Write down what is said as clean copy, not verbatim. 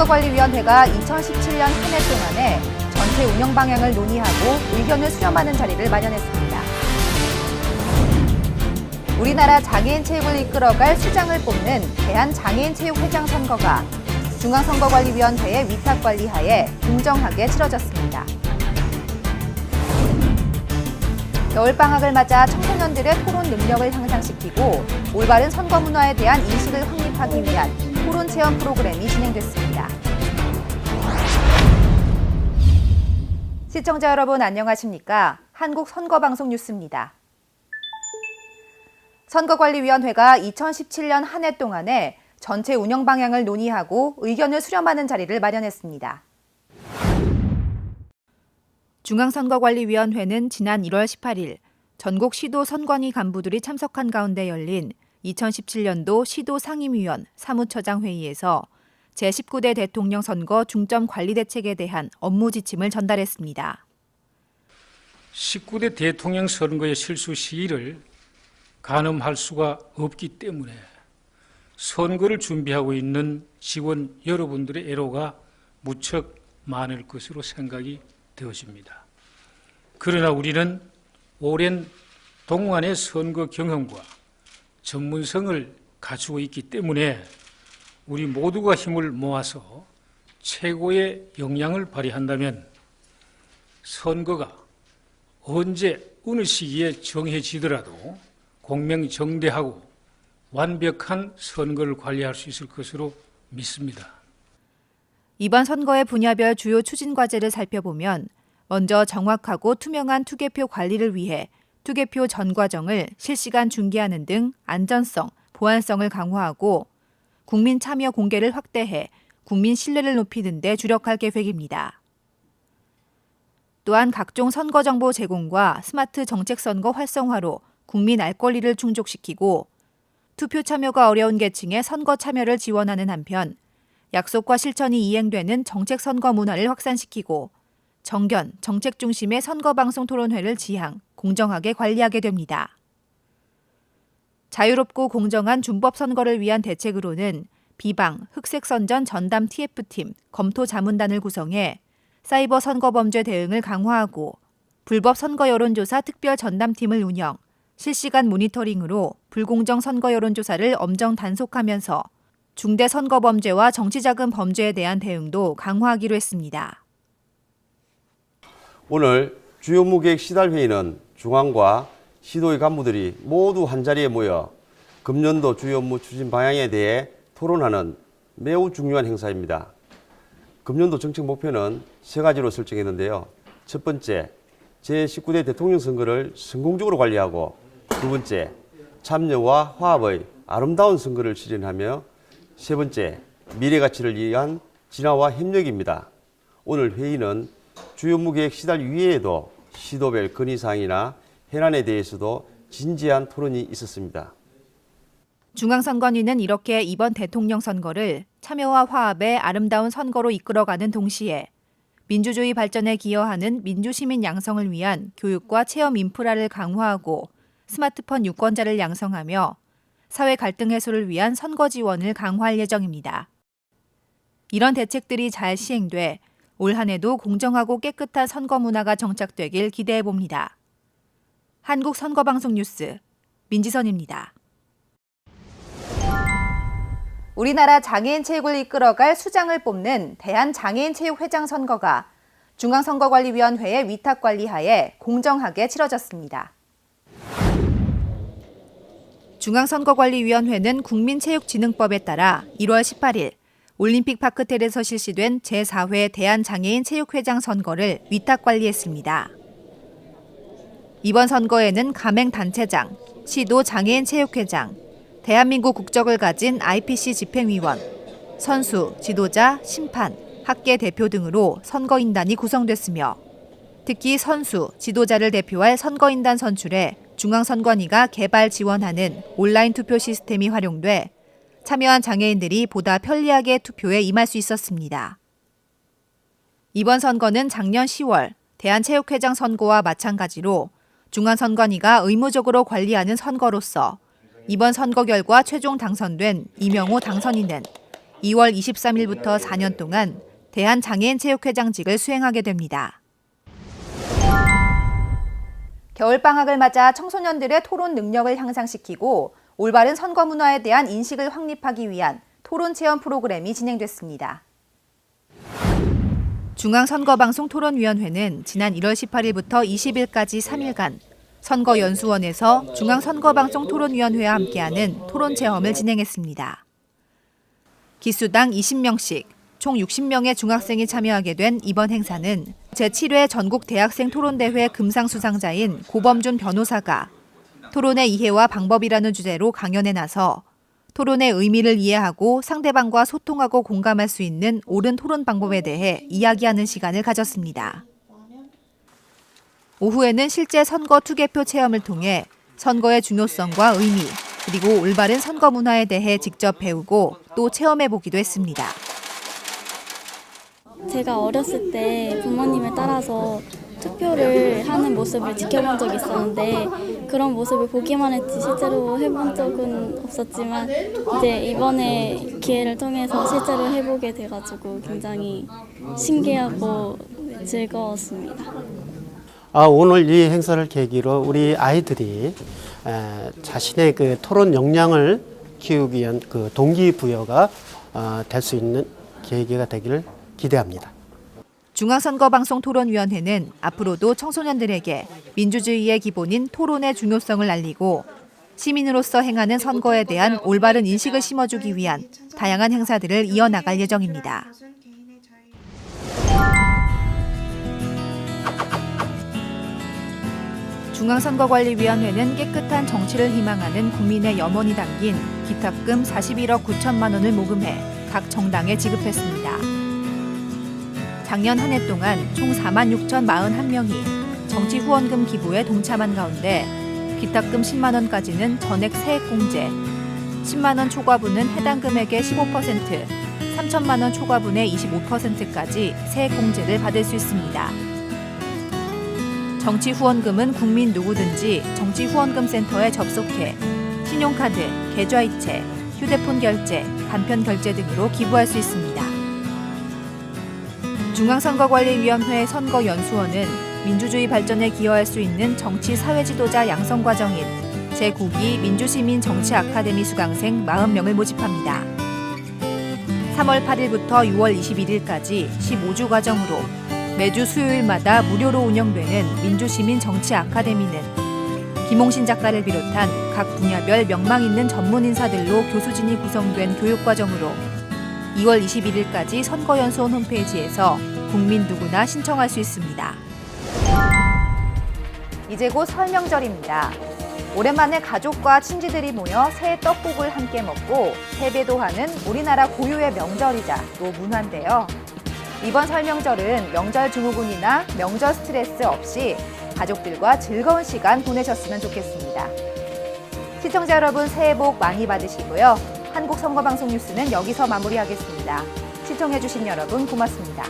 선거관리위원회가 2017년 한 해 동안에 전체 운영 방향을 논의하고 의견을 수렴하는 자리를 마련했습니다. 우리나라 장애인 체육을 이끌어갈 수장을 뽑는 대한장애인체육회장 선거가 중앙선거관리위원회의 위탁관리하에 공정하게 치러졌습니다. 겨울방학을 맞아 청소년들의 토론 능력을 향상시키고 올바른 선거 문화에 대한 인식을 확립하기 위한 토론 체험 프로그램이 진행됐습니다. 시청자 여러분 안녕하십니까? 한국선거방송 뉴스입니다. 선거관리위원회가 2017년 한 해 동안에 전체 운영 방향을 논의하고 의견을 수렴하는 자리를 마련했습니다. 중앙선거관리위원회는 지난 1월 18일 전국 시도 선관위 간부들이 참석한 가운데 열린 2017년도 시도 상임위원 사무처장 회의에서 제19대 대통령 선거 중점 관리 대책에 대한 업무 지침을 전달했습니다. 19대 대통령 선거의 실수 시일을 가늠할 수가 없기 때문에 선거를 준비하고 있는 직원 여러분들의 애로가 무척 많을 것으로 생각이 되어집니다. 그러나 우리는 오랜 동안의 선거 경험과 전문성을 갖추고 있기 때문에 우리 모두가 힘을 모아서 최고의 역량을 발휘한다면 선거가 언제 어느 시기에 정해지더라도 공명정대하고 완벽한 선거를 관리할 수 있을 것으로 믿습니다. 이번 선거의 분야별 주요 추진 과제를 살펴보면 먼저 정확하고 투명한 투개표 관리를 위해 투개표 전 과정을 실시간 중계하는 등 안전성, 보안성을 강화하고 국민 참여 공개를 확대해 국민 신뢰를 높이는 데 주력할 계획입니다. 또한 각종 선거 정보 제공과 스마트 정책 선거 활성화로 국민 알 권리를 충족시키고 투표 참여가 어려운 계층의 선거 참여를 지원하는 한편 약속과 실천이 이행되는 정책 선거 문화를 확산시키고 정견, 정책 중심의 선거방송 토론회를 지향, 공정하게 관리하게 됩니다. 자유롭고 공정한 준법 선거를 위한 대책으로는 비방, 흑색선전 전담 TF팀, 검토 자문단을 구성해 사이버 선거 범죄 대응을 강화하고 불법 선거 여론조사 특별 전담팀을 운영, 실시간 모니터링으로 불공정 선거 여론조사를 엄정 단속하면서 중대 선거 범죄와 정치자금 범죄에 대한 대응도 강화하기로 했습니다. 오늘 주요 업무계획 시달회의는 중앙과 시도의 간부들이 모두 한자리에 모여 금년도 주요 업무 추진 방향에 대해 토론하는 매우 중요한 행사입니다. 금년도 정책 목표는 세 가지로 설정했는데요. 첫 번째, 제19대 대통령 선거를 성공적으로 관리하고 두 번째, 참여와 화합의 아름다운 선거를 실현하며 세 번째, 미래 가치를 위한 진화와 협력입니다. 오늘 회의는 주요 업무계획 시달 위에도 시도별 건의사항이나 현안에 대해서도 진지한 토론이 있었습니다. 중앙선관위는 이렇게 이번 대통령 선거를 참여와 화합의 아름다운 선거로 이끌어가는 동시에 민주주의 발전에 기여하는 민주시민 양성을 위한 교육과 체험 인프라를 강화하고 스마트폰 유권자를 양성하며 사회 갈등 해소를 위한 선거 지원을 강화할 예정입니다. 이런 대책들이 잘 시행돼 올 한 해도 공정하고 깨끗한 선거 문화가 정착되길 기대해 봅니다. 한국선거방송 뉴스 민지선입니다. 우리나라 장애인 체육을 이끌어갈 수장을 뽑는 대한장애인체육회장 선거가 중앙선거관리위원회의 위탁관리하에 공정하게 치러졌습니다. 중앙선거관리위원회는 국민체육진흥법에 따라 1월 18일 올림픽 파크텔에서 실시된 제4회 대한장애인체육회장 선거를 위탁관리했습니다. 이번 선거에는 가맹단체장, 시도 장애인체육회장, 대한민국 국적을 가진 IPC 집행위원, 선수, 지도자, 심판, 학계 대표 등으로 선거인단이 구성됐으며 특히 선수, 지도자를 대표할 선거인단 선출에 중앙선관위가 개발 지원하는 온라인 투표 시스템이 활용돼 참여한 장애인들이 보다 편리하게 투표에 임할 수 있었습니다. 이번 선거는 작년 10월 대한체육회장 선거와 마찬가지로 중앙선관위가 의무적으로 관리하는 선거로서 이번 선거 결과 최종 당선된 이명호 당선인은 2월 23일부터 4년 동안 대한장애인체육회장직을 수행하게 됩니다. 겨울방학을 맞아 청소년들의 토론 능력을 향상시키고 올바른 선거 문화에 대한 인식을 확립하기 위한 토론체험 프로그램이 진행됐습니다. 중앙선거방송토론위원회는 지난 1월 18일부터 20일까지 3일간 선거연수원에서 중앙선거방송토론위원회와 함께하는 토론체험을 진행했습니다. 기수당 20명씩 총 60명의 중학생이 참여하게 된 이번 행사는 제7회 전국대학생 토론대회 금상수상자인 고범준 변호사가 토론의 이해와 방법이라는 주제로 강연에 나서 토론의 의미를 이해하고 상대방과 소통하고 공감할 수 있는 옳은 토론 방법에 대해 이야기하는 시간을 가졌습니다. 오후에는 실제 선거 투개표 체험을 통해 선거의 중요성과 의미, 그리고 올바른 선거 문화에 대해 직접 배우고 또 체험해보기도 했습니다. 제가 어렸을 때 부모님을 따라서 투표를 하는 모습을 지켜본 적이 있었는데 그런 모습을 보기만 했지 실제로 해본 적은 없었지만 이제 이번에 기회를 통해서 실제로 해보게 돼가지고 굉장히 신기하고 즐거웠습니다. 오늘 이 행사를 계기로 우리 아이들이 자신의 그 토론 역량을 키우기 위한 그 동기부여가 될 수 있는 계기가 되기를 기대합니다. 중앙선거방송토론위원회는 앞으로도 청소년들에게 민주주의의 기본인 토론의 중요성을 알리고 시민으로서 행하는 선거에 대한 올바른 인식을 심어주기 위한 다양한 행사들을 이어나갈 예정입니다. 중앙선거관리위원회는 깨끗한 정치를 희망하는 국민의 염원이 담긴 기탁금 41억 9천만 원을 모금해 각 정당에 지급했습니다. 작년 한 해 동안 총 46,041명이 정치 후원금 기부에 동참한 가운데 기탁금 10만 원까지는 전액 세액공제, 10만 원 초과분은 해당 금액의 15%, 3천만 원 초과분의 25%까지 세액공제를 받을 수 있습니다. 정치 후원금은 국민 누구든지 정치 후원금 센터에 접속해 신용카드, 계좌이체, 휴대폰 결제, 간편 결제 등으로 기부할 수 있습니다. 중앙선거관리위원회 선거연수원은 민주주의 발전에 기여할 수 있는 정치 사회지도자 양성 과정인 제9기 민주시민 정치 아카데미 수강생 40명을 모집합니다. 3월 8일부터 6월 21일까지 15주 과정으로 매주 수요일마다 무료로 운영되는 민주시민 정치 아카데미는 김홍신 작가를 비롯한 각 분야별 명망 있는 전문 인사들로 교수진이 구성된 교육과정으로 2월 21일까지 선거연수원 홈페이지에서 국민 누구나 신청할 수 있습니다. 이제 곧 설명절입니다. 오랜만에 가족과 친지들이 모여 새 떡국을 함께 먹고 세배도 하는 우리나라 고유의 명절이자 또 문화인데요. 이번 설명절은 명절 증후군이나 명절 스트레스 없이 가족들과 즐거운 시간 보내셨으면 좋겠습니다. 시청자 여러분 새해 복 많이 받으시고요. 한국선거방송 뉴스는 여기서 마무리하겠습니다. 시청해주신 여러분 고맙습니다.